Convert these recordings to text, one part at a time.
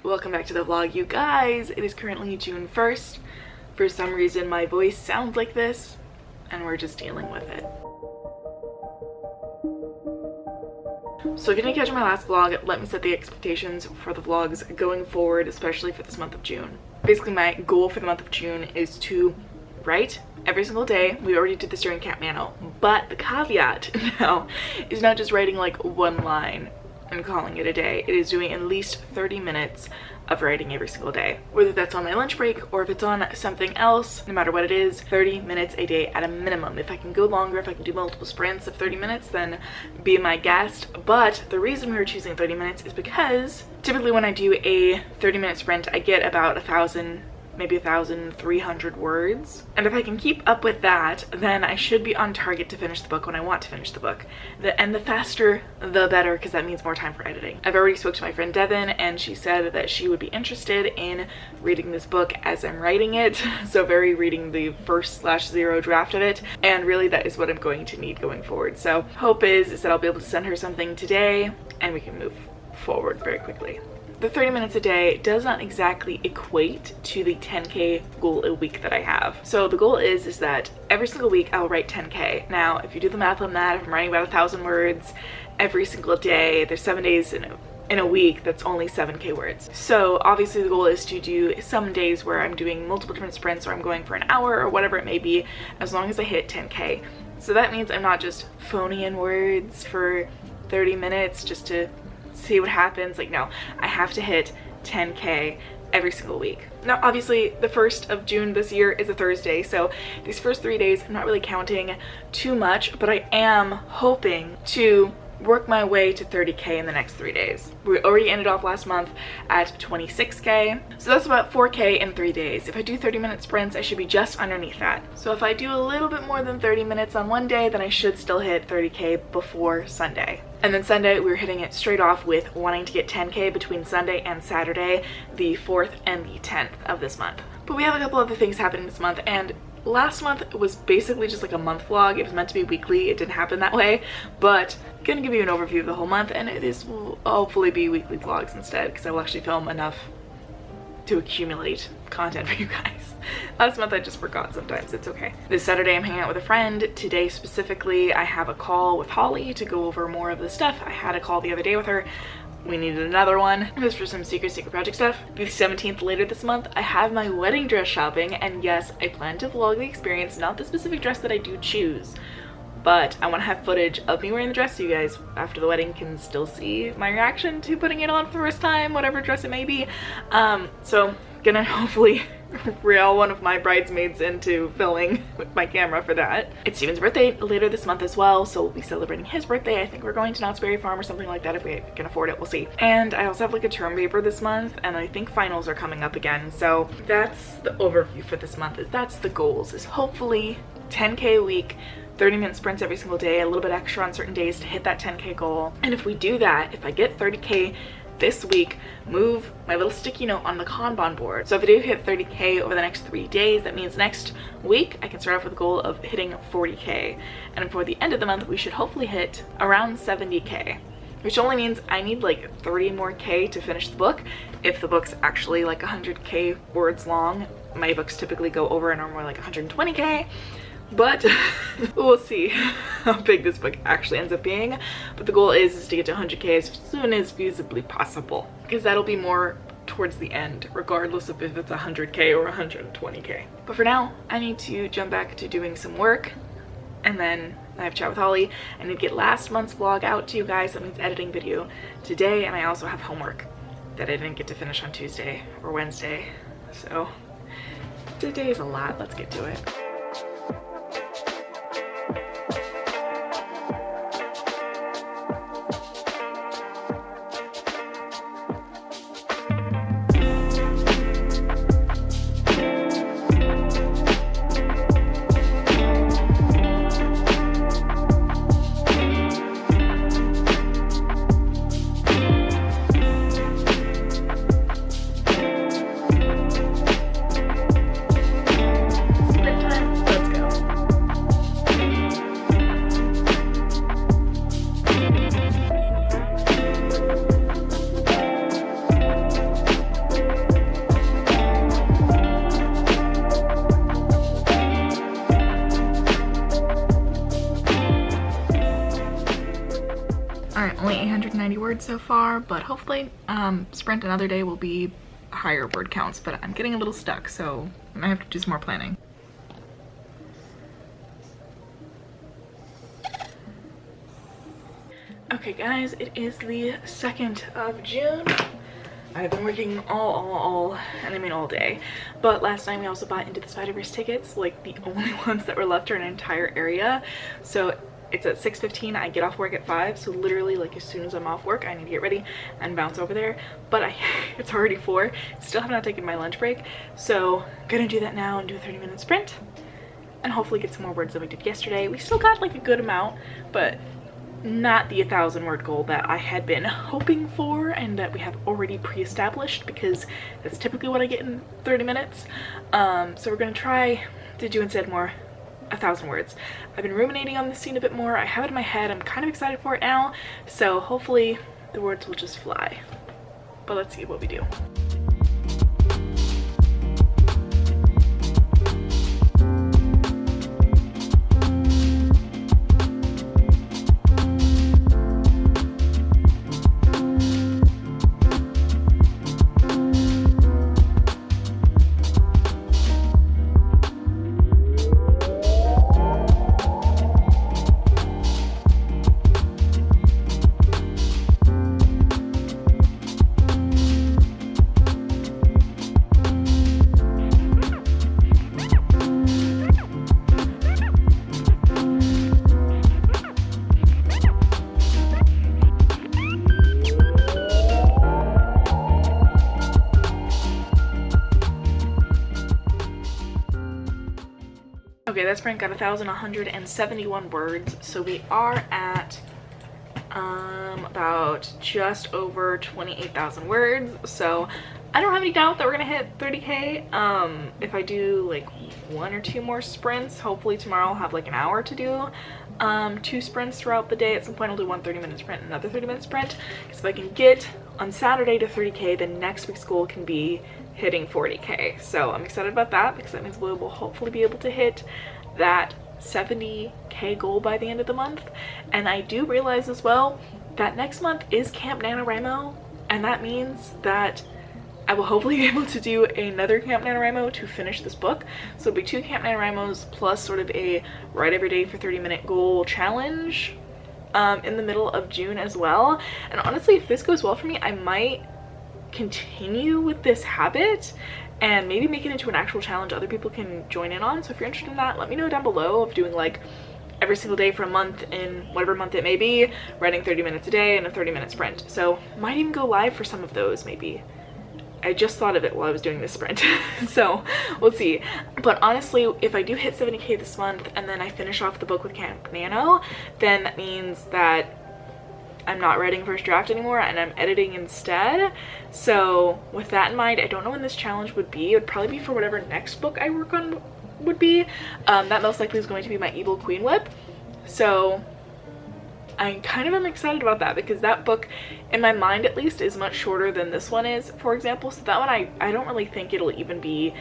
Welcome back to the vlog, you guys. It is currently June 1st. For some reason my voice sounds like this and we're just dealing with it. So if you didn't catch my last vlog, let me set the expectations for the vlogs going forward, especially for this month of June. Basically my goal for the month of June is to write every single day. We already did this during Camp Nano, but the caveat now is not just writing like one line and calling it a day. It is doing at least 30 minutes of writing every single day, whether that's on my lunch break or if it's on something else. No matter what it is, 30 minutes a day at a minimum. If I can go longer, if I can do multiple sprints of 30 minutes, then be my guest. But the reason we were choosing 30 minutes is because typically when I do a 30-minute sprint, I get about 1,000, maybe 1,300 words. And if I can keep up with that, then I should be on target to finish the book when I want to finish the book. And the faster, the better, because that means more time for editing. I've already spoke to my friend Devin, and she said that she would be interested in reading this book as I'm writing it. So very reading the first/0 draft of it. And really that is what I'm going to need going forward. So hope is that I'll be able to send her something today and we can move forward very quickly. The 30 minutes a day does not exactly equate to the 10K goal a week that I have. So the goal is that every single week I'll write 10K. Now, if you do the math on that, if I'm writing about 1,000 words every single day, there's 7 days in a week, that's only 7K words. So obviously the goal is to do some days where I'm doing multiple different sprints or I'm going for an hour or whatever it may be, as long as I hit 10K. So that means I'm not just phoning in words for 30 minutes just to see what happens. Like, no, I have to hit 10K every single week. Now obviously the 1st of June this year is a Thursday, so these first 3 days I'm not really counting too much, but I am hoping to work my way to 30K in the next 3 days. We already ended off last month at 26K, so that's about 4K in 3 days. If I do 30-minute sprints, I should be just underneath that. So if I do a little bit more than 30 minutes on one day, then I should still hit 30K before Sunday. And then Sunday, we were hitting it straight off with wanting to get 10K between Sunday and Saturday, the 4th and the 10th of this month. But we have a couple other things happening this month, and last month was basically just like a month vlog. It was meant to be weekly. It didn't happen that way, but I'm gonna give you an overview of the whole month, and will hopefully be weekly vlogs instead, because I will actually film enough to accumulate content for you guys. Last month I just forgot sometimes. It's okay. This Saturday I'm hanging out with a friend. Today specifically I have a call with Holly to go over more of the stuff. I had a call the other day with her. We needed another one. It was for some secret project stuff. The 17th later this month, I have my wedding dress shopping, and yes, I plan to vlog the experience, not the specific dress that I do choose, but I want to have footage of me wearing the dress so you guys after the wedding can still see my reaction to putting it on for the first time, whatever dress it may be. So gonna hopefully reel one of my bridesmaids into filming with my camera for that. It's Steven's birthday later this month as well, so we'll be celebrating his birthday. I think we're going to Knott's Berry Farm or something like that if we can afford it. We'll see. And I also have like a term paper this month, and I think finals are coming up again. So that's the overview for this month. That's the goals, is hopefully 10K a week, 30-minute sprints every single day, a little bit extra on certain days to hit that 10K goal. And if we do that, if I get 30K this week, move my little sticky note on the Kanban board. So if I do hit 30K over the next 3 days, that means next week I can start off with a goal of hitting 40K. And for the end of the month, we should hopefully hit around 70K, which only means I need like 30 more K to finish the book. If the book's actually like 100K words long, my books typically go over and are more like 120K. But we'll see how big this book actually ends up being. But the goal is to get to 100K as soon as feasibly possible, because that'll be more towards the end, regardless of if it's 100K or 120K. But for now, I need to jump back to doing some work, and then I have a chat with Holly. I need to get last month's vlog out to you guys. That means editing video today, and I also have homework that I didn't get to finish on Tuesday or Wednesday. So today is a lot. Let's get to it. Time 90 words so far, but hopefully sprint another day will be higher word counts, but I'm getting a little stuck, so I might have to do some more planning. Okay guys, it is the 2nd of June. I've been working all day, but last night we also bought Into the Spider-Verse tickets, like the only ones that were left in an entire area. So it's at 6:15, I get off work at 5, so literally like as soon as I'm off work I need to get ready and bounce over there, but it's already 4, still have not taken my lunch break, so gonna do that now and do a 30-minute sprint and hopefully get some more words than we did yesterday. We still got like a good amount, but not the 1,000 word goal that I had been hoping for and that we have already pre-established, because that's typically what I get in 30 minutes. So we're gonna try to do instead more 1,000 words. I've been ruminating on this scene a bit more. I have it in my head. I'm kind of excited for it now, so hopefully the words will just fly. But let's see what we do. Okay, that sprint got 1,171 words, so we are at about just over 28,000 words, so I don't have any doubt that we're gonna hit 30k. If I do like 1 or 2 more sprints, hopefully tomorrow I'll have like an hour to do 2 sprints throughout the day. At some point I'll do one 30-minute sprint and another 30-minute sprint, because if I can get on Saturday to 30k, then next week's goal can be hitting 40k. So I'm excited about that, because that means we will hopefully be able to hit that 70k goal by the end of the month. And I do realize as well that next month is Camp NaNoWriMo, and that means that I will hopefully be able to do another Camp NaNoWriMo to finish this book. So it'll be 2 Camp NaNoWriMos plus sort of a write every day for 30-minute goal challenge in the middle of June as well. And honestly, if this goes well for me, I might continue with this habit and maybe make it into an actual challenge other people can join in on. So if you're interested in that, let me know down below, of doing like every single day for a month, in whatever month it may be, writing 30 minutes a day and a 30-minute sprint. So might even go live for some of those maybe. I just thought of it while I was doing this sprint. So we'll see. But honestly, if I do hit 70k this month and then I finish off the book with Camp Nano, then that means that I'm not writing first draft anymore and I'm editing instead. So with that in mind, I don't know when this challenge would be. It would probably be for whatever next book I work on would be. That most likely is going to be my Evil Queen Whip. So I kind of am excited about that, because that book, in my mind at least, is much shorter than this one is, for example. So that one I don't really think it'll even be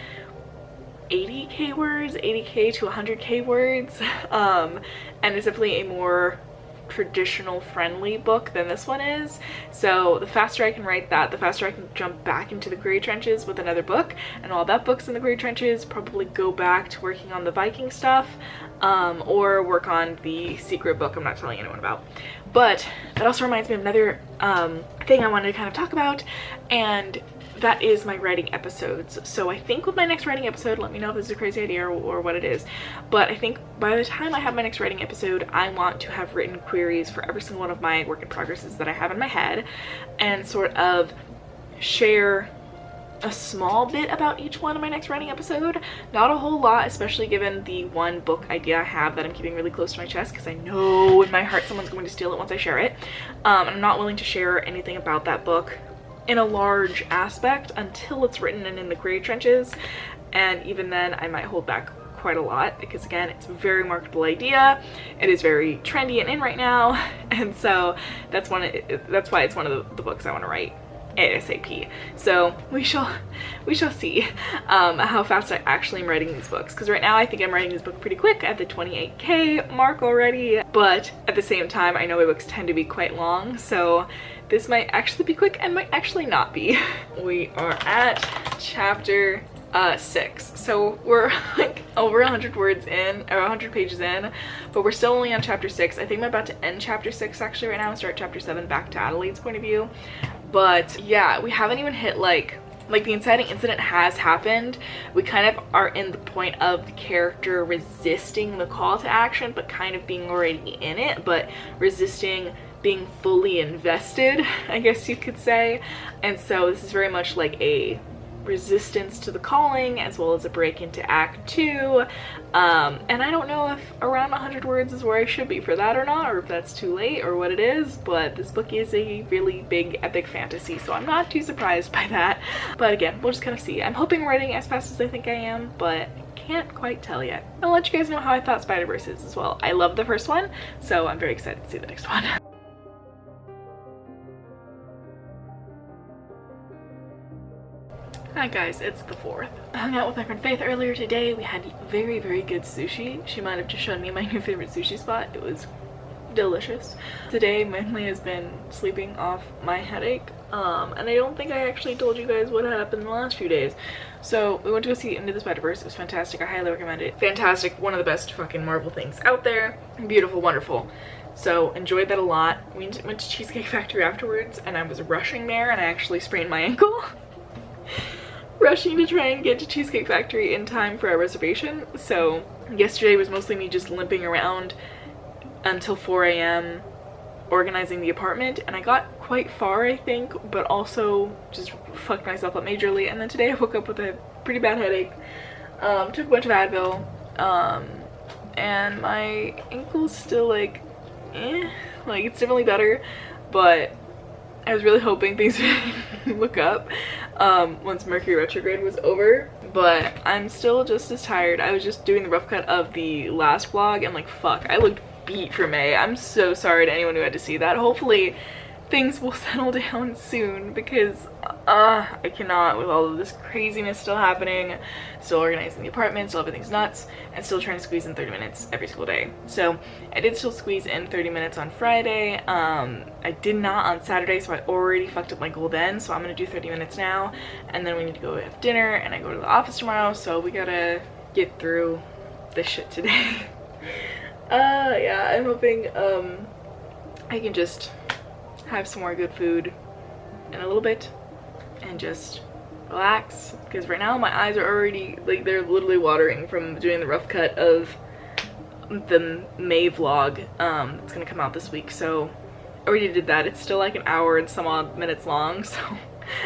80k words, 80k to 100k words. And it's definitely a more traditional friendly book than this one is. So the faster I can write that, the faster I can jump back into the Grey Trenches with another book, and while that book's in the Grey Trenches, probably go back to working on the Viking stuff, or work on the secret book I'm not telling anyone about. But that also reminds me of another thing I wanted to kind of talk about, and that is my writing episodes. So I think with my next writing episode, let me know if this is a crazy idea or what it is, but I think by the time I have my next writing episode, I want to have written queries for every single one of my work in progresses that I have in my head, and sort of share a small bit about each one in my next writing episode. Not a whole lot, especially given the one book idea I have that I'm keeping really close to my chest, because I know in my heart someone's going to steal it once I share it. I'm not willing to share anything about that book in a large aspect until it's written and in the Grey Trenches, and even then I might hold back quite a lot, because again, it's a very marketable idea, it is very trendy and in right now, and so that's why it's one of the books I want to write ASAP. So we shall see how fast I actually am writing these books, because right now I think I'm writing this book pretty quick at the 28k mark already, but at the same time I know my books tend to be quite long, so this might actually be quick and might actually not be. We are at chapter 6, so we're like over 100 words in, or 100 pages in, but we're still only on chapter 6. I think I'm about to end chapter 6 actually right now and start chapter 7 back to Adelaide's point of view. But yeah, we haven't even hit like the inciting incident has happened. We kind of are in the point of the character resisting the call to action, but kind of being already in it, but resisting being fully invested, I guess you could say. And so this is very much like a resistance to the calling as well as a break into act 2, and I don't know if around 100 words is where I should be for that or not, or if that's too late or what it is, but this book is a really big epic fantasy, so I'm not too surprised by that. But again, we'll just kind of see. I'm hoping I'm writing as fast as I think I am, but can't quite tell yet. I'll let you guys know how I thought Spider-Verse is as well. I love the first one, so I'm very excited to see the next one. Hi guys, it's the 4th. I hung out with my friend Faith earlier today. We had very, very good sushi. She might have just shown me my new favorite sushi spot. It was delicious. Today mainly has been sleeping off my headache, and I don't think I actually told you guys what happened in the last few days. So we went to go see Into the Spider-Verse. It was fantastic. I highly recommend it. Fantastic. One of the best fucking Marvel things out there. Beautiful, wonderful. So enjoyed that a lot. We went to Cheesecake Factory afterwards, and I was rushing there, and I actually sprained my ankle. Rushing to try and get to Cheesecake Factory in time for our reservation. So yesterday was mostly me just limping around until 4 a.m. organizing the apartment, and I got quite far I think, but also just fucked myself up majorly. And then today I woke up with a pretty bad headache, took a bunch of Advil, and my ankle's still like like it's definitely better, but I was really hoping things would look up once Mercury retrograde was over, but I'm still just as tired. I was just doing the rough cut of the last vlog, and like fuck, I looked beat for May. I'm so sorry to anyone who had to see that. Hopefully things will settle down soon, because I cannot with all of this craziness still happening, still organizing the apartment, still everything's nuts, and still trying to squeeze in 30 minutes every single day. So I did still squeeze in 30 minutes on Friday. I did not on Saturday, so I already fucked up my goal then, so I'm gonna do 30 minutes now, and then we need to go have dinner, and I go to the office tomorrow, so we gotta get through this shit today. Yeah, I'm hoping I can just have some more good food in a little bit and just relax, because right now my eyes are already like they're literally watering from doing the rough cut of the May vlog that's gonna come out this week. So I already did that. It's still like an hour and some odd minutes long, so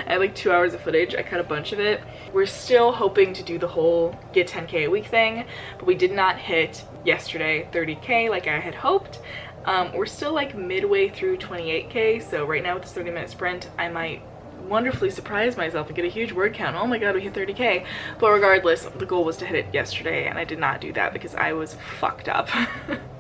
I had like 2 hours of footage. I cut a bunch of it. We're still hoping to do the whole get 10k a week thing, but we did not hit yesterday 30k like I had hoped. We're still like midway through 28k, so right now with this 30-minute sprint I might wonderfully surprise myself and get a huge word count. Oh my god, we hit 30k. But regardless, the goal was to hit it yesterday, and I did not do that because I was fucked up.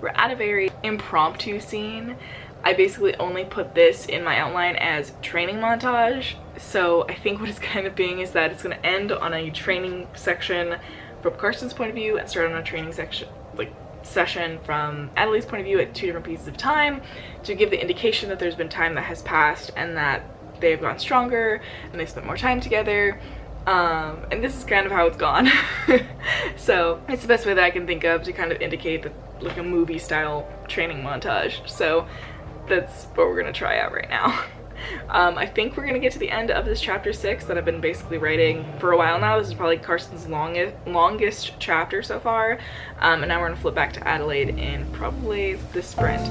We're at a very impromptu scene. I basically only put this in my outline as training montage, so I think what it's kind of being is that it's going to end on a training section from Carson's point of view and start on a training section, like session from Adelaide's point of view at 2 different pieces of time, to give the indication that there's been time that has passed and that they've gotten stronger and they've spent more time together. And this is kind of how it's gone. So it's the best way that I can think of to kind of indicate that, like a movie style training montage. So that's what we're gonna try out right now. I think we're gonna get to the end of this chapter 6 that I've been basically writing for a while now. This is probably Carson's longest chapter so far, and now we're gonna flip back to Adelaide in probably the sprint.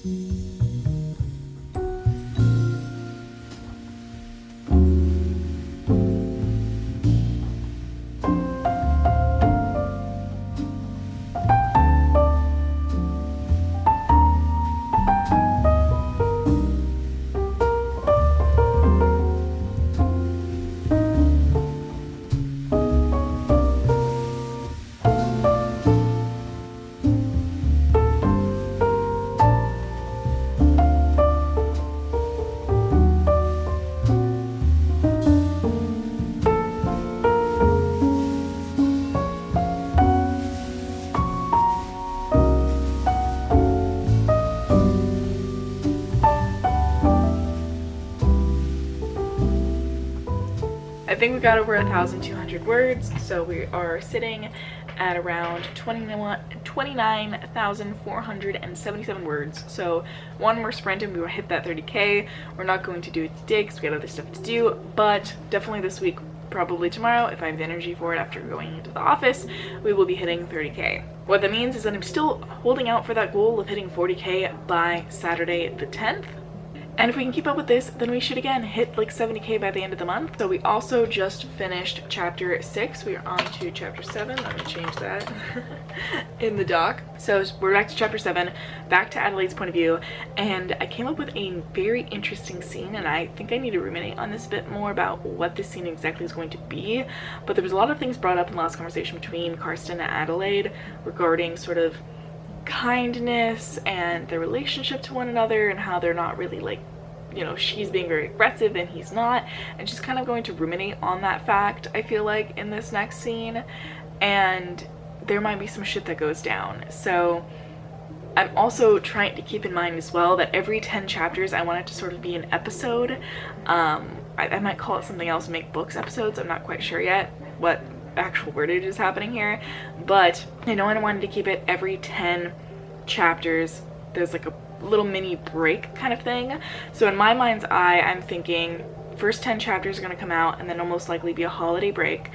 I think we got over 1,200 words, so we are sitting at around 29,477 words. So one more sprint and we will hit that 30k. We're not going to do it today because we got other stuff to do, but definitely this week, probably tomorrow, if I have the energy for it after going into the office, we will be hitting 30k. What that means is that I'm still holding out for that goal of hitting 40k by Saturday the 10th. And if we can keep up with this, then we should again hit like 70k by the end of the month. So we also just finished chapter 6. We are on to chapter 7. Let me change that in the doc. So we're back to chapter 7, back to Adelaide's point of view. And I came up with a very interesting scene, and I think I need to ruminate on this a bit more about what this scene exactly is going to be. But there was a lot of things brought up in the last conversation between Karsten and Adelaide regarding sort of kindness and their relationship to one another, and how they're not really like, you know, she's being very aggressive and he's not, and she's kind of going to ruminate on that fact, I feel like, in this next scene, and there might be some shit that goes down. So I'm also trying to keep in mind as well that every 10 chapters I want it to sort of be an episode. I might call it something else, make books episodes. I'm not quite sure yet what actual wordage is happening here, but I know I wanted to keep it every 10 chapters there's like a little mini break kind of thing. So in my mind's eye, I'm thinking first 10 chapters are going to come out, and then it'll most likely be a holiday break,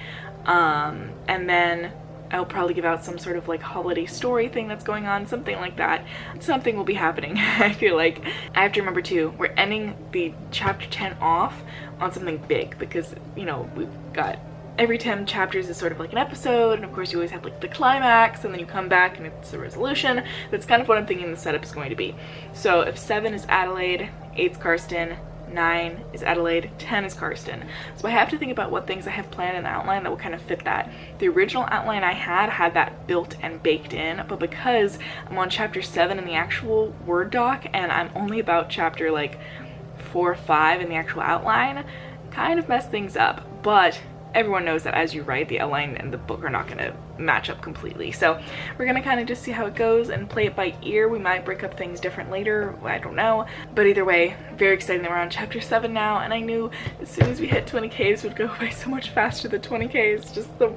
and then I'll probably give out some sort of like holiday story thing that's going on, something like that. Something will be happening. I feel like I have to remember too, we're ending the chapter 10 off on something big, because, you know, we've got every 10 chapters is sort of like an episode, and of course you always have like the climax, and then you come back and it's a resolution. That's kind of what I'm thinking the setup is going to be. So if 7 is Adelaide, 8's Karsten, 9 is Adelaide, 10 is Karsten. So I have to think about what things I have planned in the outline that will kind of fit that. The original outline I had that built and baked in, but because I'm on chapter 7 in the actual Word doc, and I'm only about chapter like 4 or 5 in the actual outline, kind of messed things up. But everyone knows that as you write, the outline and the book are not going to match up completely. So we're going to kind of just see how it goes and play it by ear. We might break up things different later, I don't know. But either way, very exciting that we're on chapter 7 now, and I knew as soon as we hit 20k this would go by so much faster than 20k. It's just the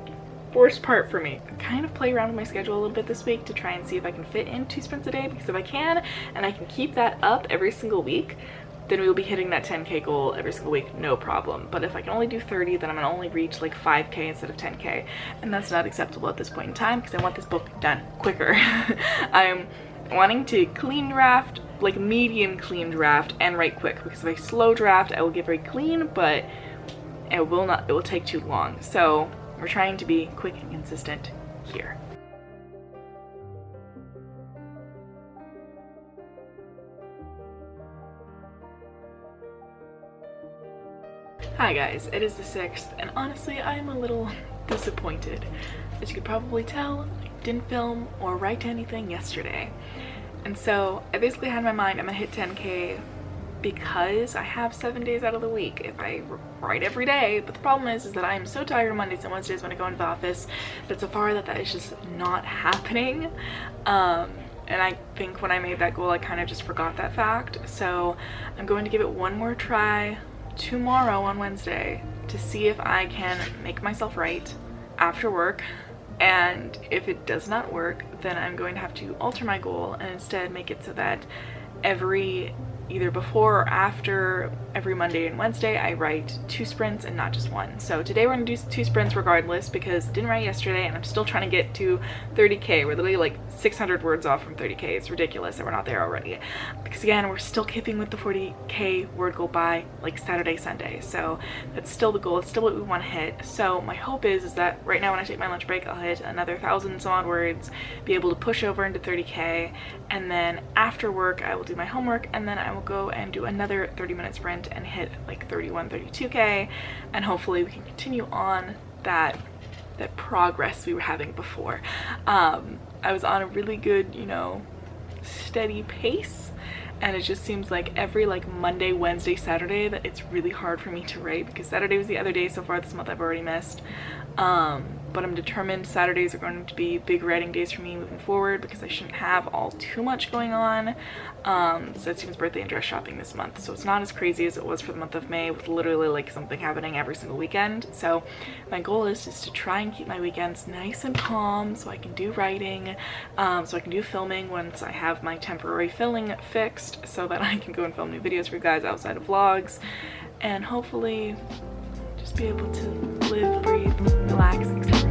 worst part for me. I kind of play around with my schedule a little bit this week to try and see if I can fit in 2 sprints a day, because if I can, and I can keep that up every single week, then we will be hitting that 10k goal every single week, no problem. But if I can only do 30, then I'm gonna only reach like 5k instead of 10k, and that's not acceptable at this point in time, because I want this book done quicker. I'm wanting to clean draft, like medium clean draft, and write quick, because if I slow draft, I will get very clean, but it will take too long. So we're trying to be quick and consistent here. Hi guys, it is the 6th, and honestly I am a little disappointed. As you could probably tell, I didn't film or write anything yesterday. And so I basically had in my mind I'm gonna hit 10k because I have 7 days out of the week if I write every day. But the problem is that I am so tired on Mondays and Wednesdays when I go into the office that so far that is just not happening. And I think when I made that goal I kind of just forgot that fact. So I'm going to give it one more try tomorrow on Wednesday to see if I can make myself write after work, and if it does not work, then I'm going to have to alter my goal and instead make it so that every either before or after every Monday and Wednesday, I write 2 sprints and not just 1. So today we're gonna do 2 sprints regardless because I didn't write yesterday and I'm still trying to get to 30K. We're literally like 600 words off from 30K. It's ridiculous that we're not there already. Because again, we're still keeping with the 40K word goal by like Saturday, Sunday. So that's still the goal. It's still what we want to hit. So my hope is that right now when I take my lunch break, I'll hit another 1,000 some odd words, be able to push over into 30K, and then after work I will do my homework, and then I will go and do another 30-minute sprint and hit like 31, 32K, and hopefully we can continue on that progress we were having before. I was on a really good, you know, steady pace, and it just seems like every like Monday, Wednesday, Saturday that it's really hard for me to write, because Saturday was the other day so far this month I've already missed. But I'm determined Saturdays are going to be big writing days for me moving forward because I shouldn't have all too much going on. It's Etienne's birthday and dress shopping this month, so it's not as crazy as it was for the month of May with literally like something happening every single weekend. So my goal is just to try and keep my weekends nice and calm so I can do writing, so I can do filming once I have my temporary filming fixed, so that I can go and film new videos for you guys outside of vlogs, and hopefully just be able to live, breathe, relax, etc.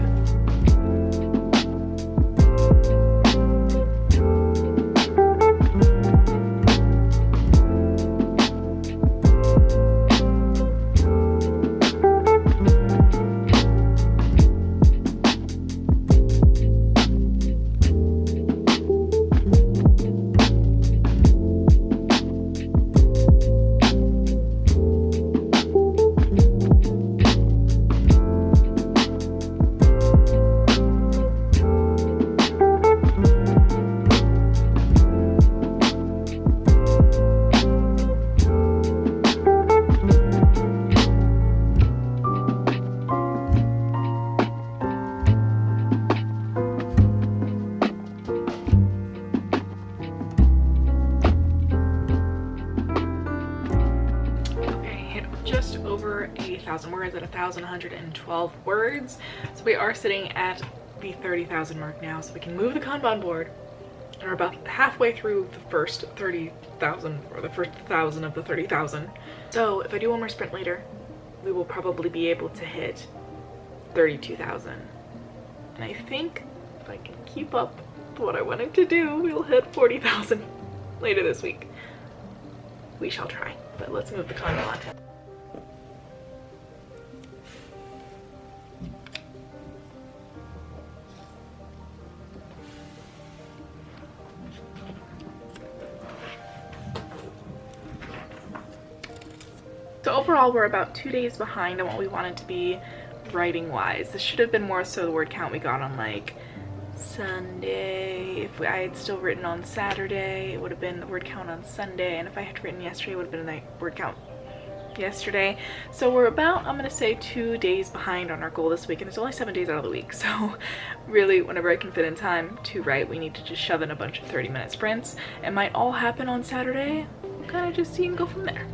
Just over 1,000 words at 1,112 words. So we are sitting at the 30,000 mark now, so we can move the Kanban board. And we're about halfway through the first 30,000, or the first 1,000 of the 30,000. So if I do one more sprint later, we will probably be able to hit 32,000. And I think if I can keep up with what I wanted to do, we'll hit 40,000 later this week. We shall try, but let's move the Kanban. So overall, we're about 2 days behind on what we wanted to be writing wise. This should have been more so the word count we got on like Sunday. If I had still written on Saturday, it would have been the word count on Sunday, and if I had written yesterday, it would have been the word count yesterday. So we're about, I'm gonna say, 2 days behind on our goal this week, and it's only 7 days out of the week. So really, whenever I can fit in time to write, we need to just shove in a bunch of 30-minute sprints. It might all happen on Saturday. We'll kind of just see and go from there.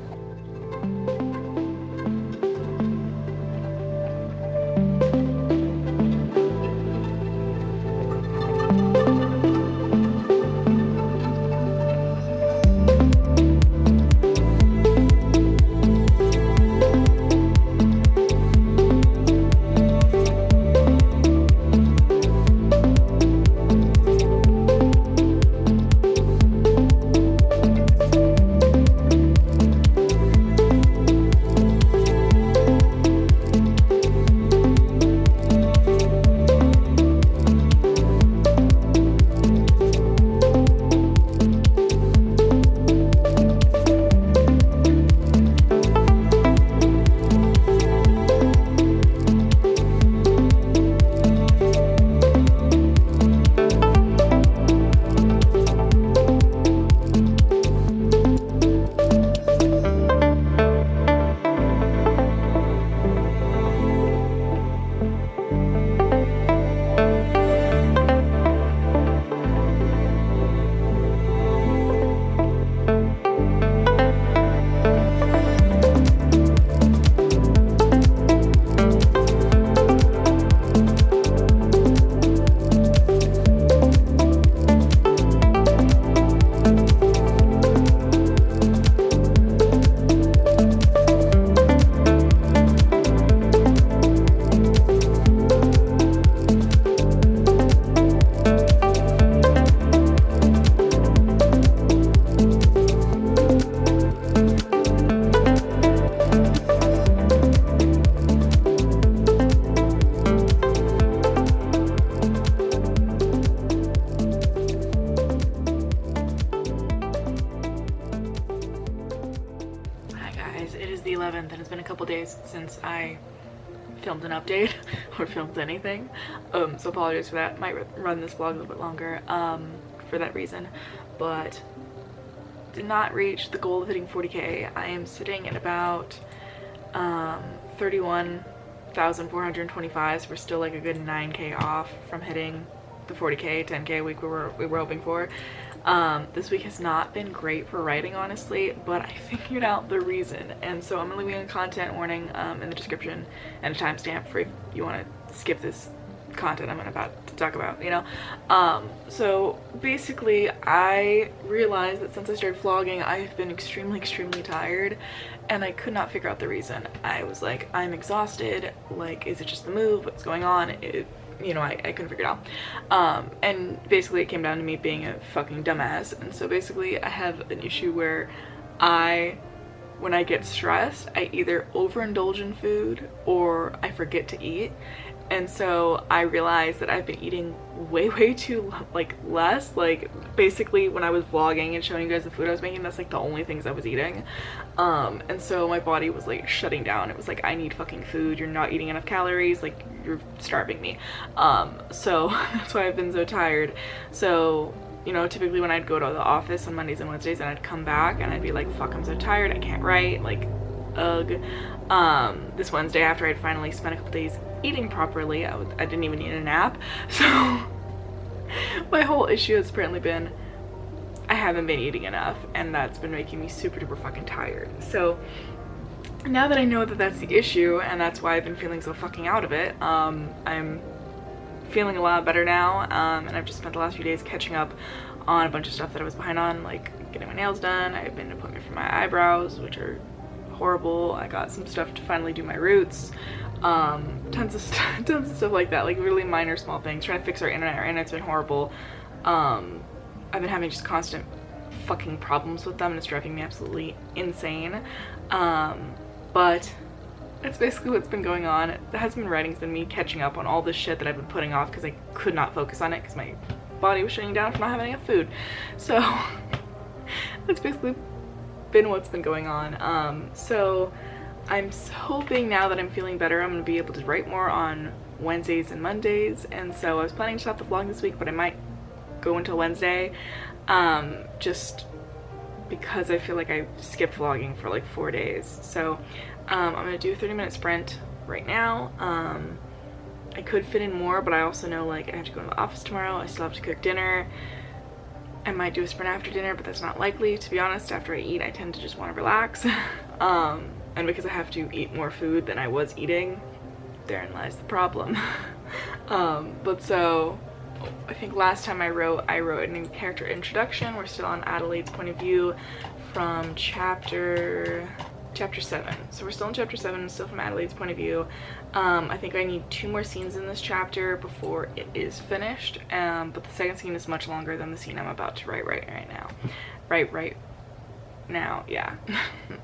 the 11th and it's been a couple days since I filmed an update or filmed anything, so apologies for that. Might run this vlog a little bit longer for that reason, but did not reach the goal of hitting 40k. I am sitting at about 31,425, so we're still like a good 9k off from hitting the 40k, 10k a week we were hoping for. This week has not been great for writing, honestly, but I figured out the reason, and so I'm leaving a content warning in the description and a timestamp for if you want to skip this content I'm about to talk about, you know. So basically I realized that since I started vlogging I've been extremely tired, and I could not figure out the reason. I was like, I'm exhausted, like, is it just the move, what's going on? You know, I couldn't figure it out. And basically it came down to me being a fucking dumbass. And so basically I have an issue where when I get stressed, I either overindulge in food or I forget to eat. And so I realized that I've been eating way too less. Like basically when I was vlogging and showing you guys the food I was making, that's like the only things I was eating. And so my body was like shutting down. It was like, I need fucking food, you're not eating enough calories, like you're starving me. So that's why I've been so tired. So, you know, typically when I'd go to the office on Mondays and Wednesdays and I'd come back and I'd be like, fuck, I'm so tired, I can't write, like, ugh. This Wednesday, after I'd finally spent a couple days eating properly, I didn't even need a nap. So my whole issue has apparently been I haven't been eating enough, and that's been making me super duper fucking tired. So now that I know that that's the issue and that's why I've been feeling so fucking out of it, I'm feeling a lot better now, and I've just spent the last few days catching up on a bunch of stuff that I was behind on, like getting my nails done. I have been an appointment for my eyebrows, which are horrible. I got some stuff to finally do my roots. Tons of stuff like that, like really minor small things. Trying to fix our internet's been horrible. I've been having just constant fucking problems with them, and it's driving me absolutely insane. But that's basically what's been going on. The husband writing's been me catching up on all this shit that I've been putting off because I could not focus on it because my body was shutting down from not having enough food. So that's basically been what's been going on. So I'm hoping now that I'm feeling better, I'm going to be able to write more on Wednesdays and Mondays. And so I was planning to stop the vlog this week, but I might go until Wednesday, just because I feel like I skipped vlogging for like 4 days. So I'm going to do a 30-minute sprint right now. I could fit in more, but I also know like I have to go to the office tomorrow. I still have to cook dinner. I might do a sprint after dinner, but that's not likely. To be honest, after I eat, I tend to just want to relax. And because I have to eat more food than I was eating, therein lies the problem. But so, I think last time I wrote a new character introduction. We're still on Adelaide's point of view from chapter 7. So we're still in chapter 7, still from Adelaide's point of view. I think I need 2 more scenes in this chapter before it is finished, but the second scene is much longer than the scene I'm about to write right now. Yeah.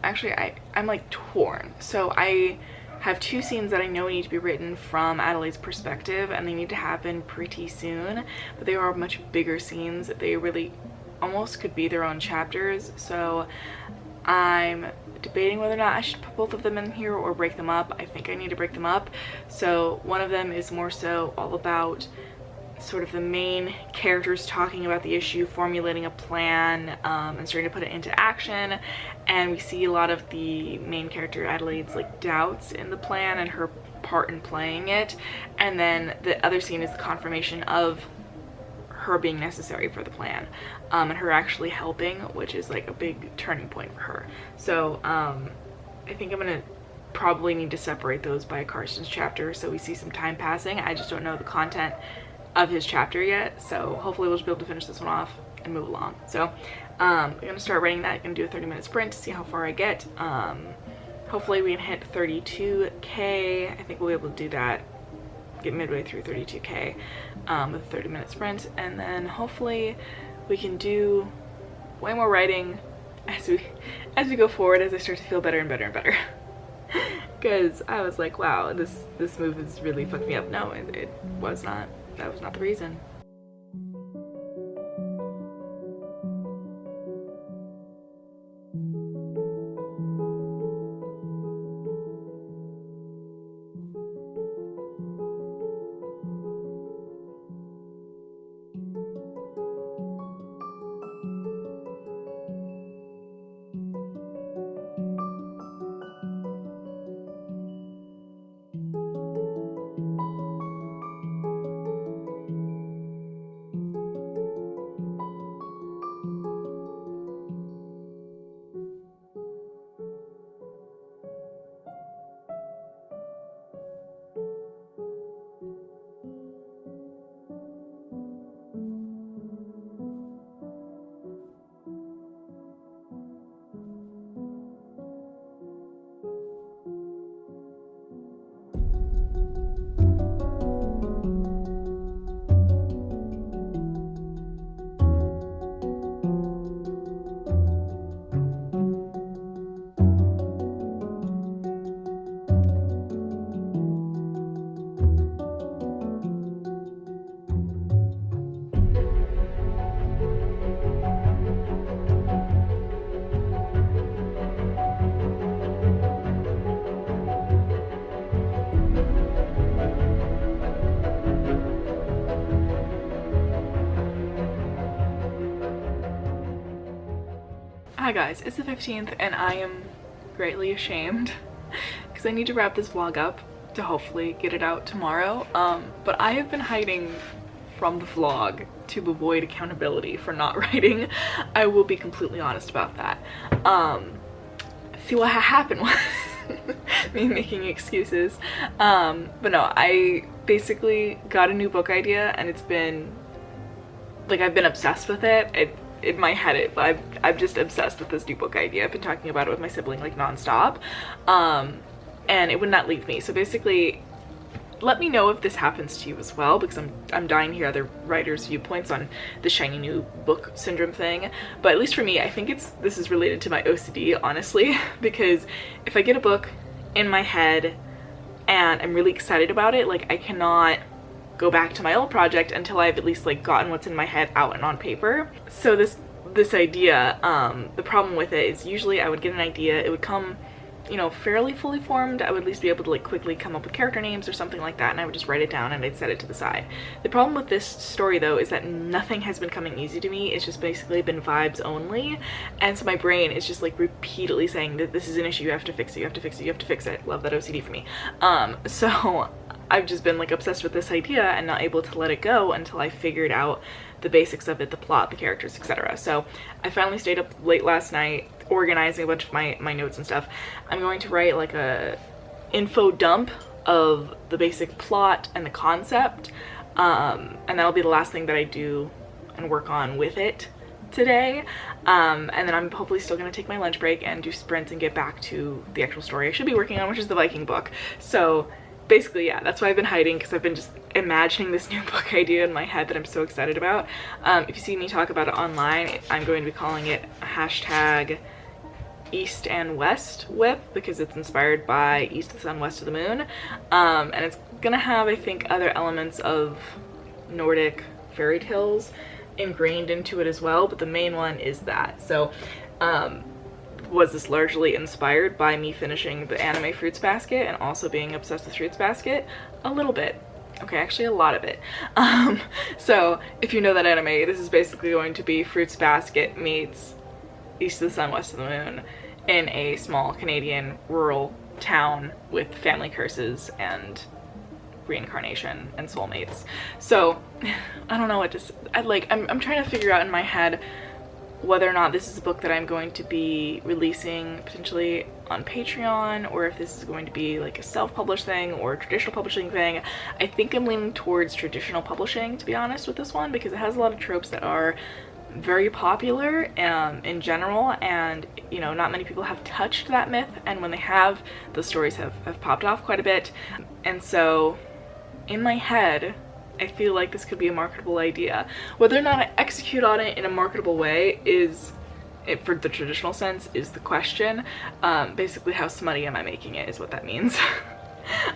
Actually, I'm like torn. So I have 2 scenes that I know need to be written from Adelaide's perspective, and they need to happen pretty soon, but they are much bigger scenes. They really almost could be their own chapters. So I'm debating whether or not I should put both of them in here or break them up. I think I need to break them up. So one of them is more so all about sort of the main characters talking about the issue, formulating a plan, and starting to put it into action. And we see a lot of the main character Adelaide's like doubts in the plan and her part in playing it. And then the other scene is the confirmation of her being necessary for the plan, and her actually helping, which is like a big turning point for her. So I think I'm gonna probably need to separate those by Carson's chapter so we see some time passing. I just don't know the content of his chapter yet, so hopefully we'll just be able to finish this one off and move along. So I'm gonna start writing that. I'm gonna do a 30-minute sprint to see how far I get. Hopefully we can hit 32k. I think we'll be able to do that, get midway through 32k with a 30-minute sprint, and then hopefully we can do way more writing as we go forward, as I start to feel better and better and better. Because I was like, wow, this move has really fucked me up. No, it was not. That was not the reason. Hi guys, it's the 15th and I am greatly ashamed because I need to wrap this vlog up to hopefully get it out tomorrow. But I have been hiding from the vlog to avoid accountability for not writing. I will be completely honest about that. See, what happened was me making excuses. But no, I basically got a new book idea and it's been like, I've been obsessed with it. In my head, I'm just obsessed with this new book idea. I've been talking about it with my sibling like nonstop, and it would not leave me. So basically, let me know if this happens to you as well, because I'm dying to hear other writers' viewpoints on the shiny new book syndrome thing. But at least for me, I think this is related to my OCD, honestly, because if I get a book in my head and I'm really excited about it, like I cannot go back to my old project until I've at least like gotten what's in my head out and on paper. So this idea, the problem with it is usually I would get an idea, it would come, you know, fairly fully formed. I would at least be able to like quickly come up with character names or something like that, and I would just write it down and I'd set it to the side. The problem with this story though is that nothing has been coming easy to me. It's just basically been vibes only, and so my brain is just like repeatedly saying that this is an issue, you have to fix it, you have to fix it, you have to fix it. Love that OCD for me. So I've just been like obsessed with this idea and not able to let it go until I figured out the basics of it, the plot, the characters, etc. So I finally stayed up late last night organizing a bunch of my notes and stuff. I'm going to write like a info dump of the basic plot and the concept, and that'll be the last thing that I do and work on with it today. And then I'm hopefully still gonna take my lunch break and do sprints and get back to the actual story I should be working on, which is the Viking book. So basically, yeah, that's why I've been hiding, because I've been just imagining this new book idea in my head that I'm so excited about. If you see me talk about it online, I'm going to be calling it hashtag East and West Whip, because it's inspired by East of the Sun, West of the Moon. And it's gonna have, I think, other elements of Nordic fairy tales ingrained into it as well, but the main one is that. So was this largely inspired by me finishing the anime Fruits Basket and also being obsessed with Fruits Basket? A little bit. Okay, actually a lot of it. So if you know that anime, this is basically going to be Fruits Basket meets East of the Sun, West of the Moon in a small Canadian rural town with family curses and reincarnation and soulmates. So I don't know what to say. I'm trying to figure out in my head whether or not this is a book that I'm going to be releasing potentially on Patreon, or if this is going to be like a self-published thing or a traditional publishing thing. I think I'm leaning towards traditional publishing, to be honest, with this one, because it has a lot of tropes that are very popular in general, and you know, not many people have touched that myth, and when they have, those stories have popped off quite a bit. And so in my head, I feel like this could be a marketable idea. Whether or not I execute on it in a marketable way is, for the traditional sense, is the question. Basically, how smutty am I making it is what that means.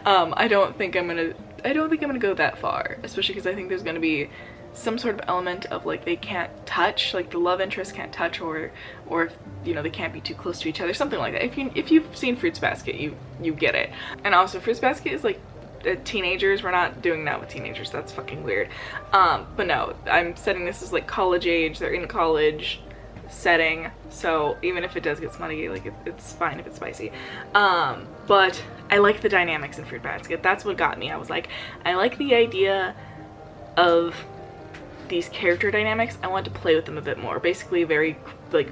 I don't think I'm gonna go that far, especially because I think there's gonna be some sort of element of like they can't touch, like the love interest can't touch, or you know, they can't be too close to each other, something like that. If you've seen Fruits Basket, you get it. And also, Fruits Basket is like teenagers. We're not doing that with teenagers, that's fucking weird. But no, I'm setting this as like college age, they're in college setting, so even if it does get smutty, like it's fine if it's spicy. But I like the dynamics in Fruit Basket. That's what got me. I was like, I like the idea of these character dynamics. I want to play with them a bit more. Basically very like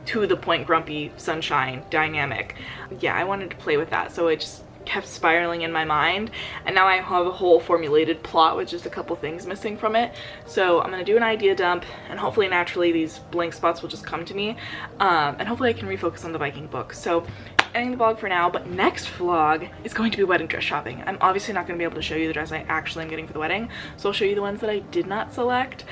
to the point grumpy sunshine dynamic. Yeah, I wanted to play with that, so it just kept spiraling in my mind, and now I have a whole formulated plot with just a couple things missing from it. So I'm gonna do an idea dump, and hopefully naturally these blank spots will just come to me, and hopefully I can refocus on the Viking book. So ending the vlog for now, but next vlog is going to be wedding dress shopping. I'm obviously not going to be able to show you the dress I actually am getting for the wedding, so I'll show you the ones that I did not select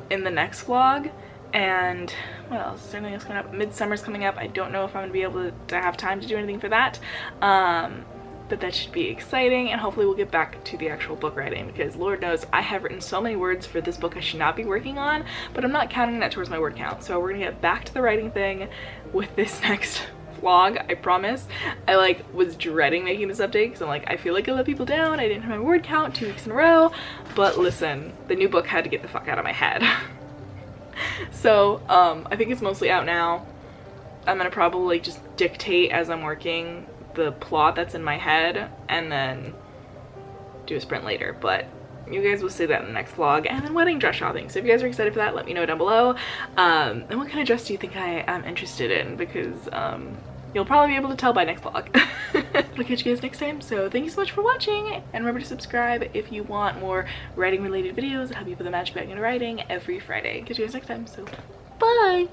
in the next vlog. And what else? Is there anything else coming up? Midsummer's coming up. I don't know if I'm gonna be able to have time to do anything for that, but that should be exciting, and hopefully we'll get back to the actual book writing, because Lord knows I have written so many words for this book I should not be working on, but I'm not counting that towards my word count. So we're gonna get back to the writing thing with this next vlog, I promise. I like was dreading making this update because I'm like, I feel like I let people down. I didn't have my word count 2 weeks in a row, but listen, the new book had to get the fuck out of my head. So I think it's mostly out now. I'm gonna probably just dictate as I'm working the plot that's in my head and then do a sprint later, but you guys will see that in the next vlog. And then wedding dress shopping, so if you guys are excited for that, let me know down below. And what kind of dress do you think I am interested in, because you'll probably be able to tell by next vlog. I'll catch you guys next time, so thank you so much for watching, and remember to subscribe if you want more writing related videos that help you put the magic back into writing every Friday. Catch you guys next time, so bye.